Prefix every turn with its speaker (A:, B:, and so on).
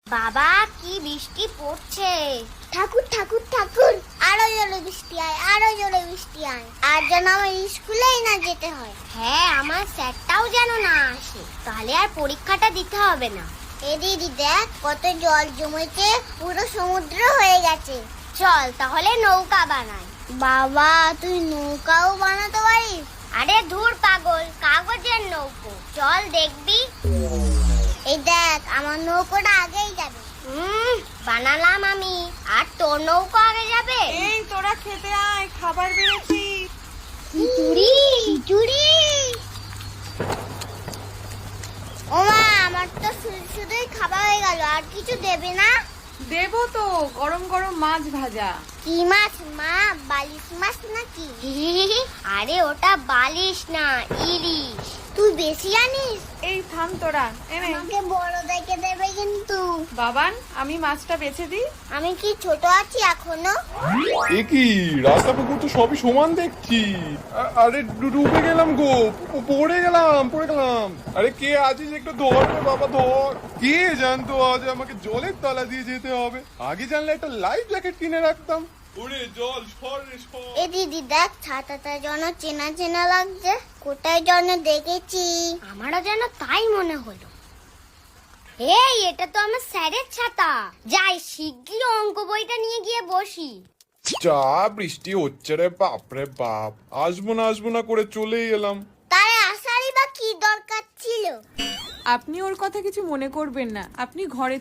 A: বাবা কি বৃষ্টি পড়ছে।
B: ঠাকুর ঠাকুর ঠাকুর, আরো জোরে বৃষ্টি আয়, আরো জোরে বৃষ্টি আয়, আর যেন আমার স্কুলেই না যেতে হয়।
A: হ্যাঁ, আমার স্যারটাও যেন না আসে, তাহলে আর পরীক্ষাটা দিতে হবে না।
B: এ দিদি দেখ কত জল জমেছে, পুরো সমুদ্র হয়ে গেছে।
A: চল তাহলে নৌকা বানাই।
B: বাবা তুই নৌকাও বানাতে পারিস?
A: আরে ধুর পাগল, কাগজের নৌকো, চল দেখবি।
B: এই দেখ আমার নৌকোটা আগেই যাবে।
A: বানালাম আমি, আর তোর নৌকো আগে যাবে।
C: এই তোরা খেতে আয়, খাবার বেড়েছি।
B: খিচুড়ি খিচুড়ি। ওমা আমার তো শুধুই খাবার হয়ে গেল, আর কিছু দেবে না?
C: দেবো তো, গরম গরম মাছ ভাজা।
B: কি মাছ মা, বালিশ মাছ নাকি?
A: আরে ওটা বালিশ না, ইলিশ।
B: তুই বেশি জানিস।
C: এই থাম তোরা, এনে
B: আমাকে বড় দেখে দেবে কিন্তু।
C: বাবান, আমি মাছটা বেছে দিই।
B: আমি কি ছোট আছি এখনো?
D: এ কি রাস্তা পুকুর তো সবই সমান দেখছি। আরে ডুবে গেলাম গো, পড়ে গেলাম। আরে কে আছিস একটু ধর রে বাবা, ধর। কে জানতো আজ আমাকে জলের তলা দিয়ে যেতে হবে। আগে জানলে একটা লাইফ জ্যাকেট কিনে রাখতাম। ওরে জল সর রে সর।
B: এ দিদি দেখ ছাতাটা যেন চেনা চেনা লাগছে, কোথায় যেন দেখেছি।
A: আমারও যেন তাই মনে হলো। এই এটা তো আমার স্যারের ছাতা। যাই শিগগির অঙ্ক বইটা নিয়ে গিয়ে বসি।
D: যা বৃষ্টি হচ্ছে রে বাপরে বাপ, আসবো না করে চলেই এলাম।
B: তারে আসারই বা কি দরকার ছিল?
C: আপনি ওর কথা কিছু মনে করবেন না, আপনি ঘরে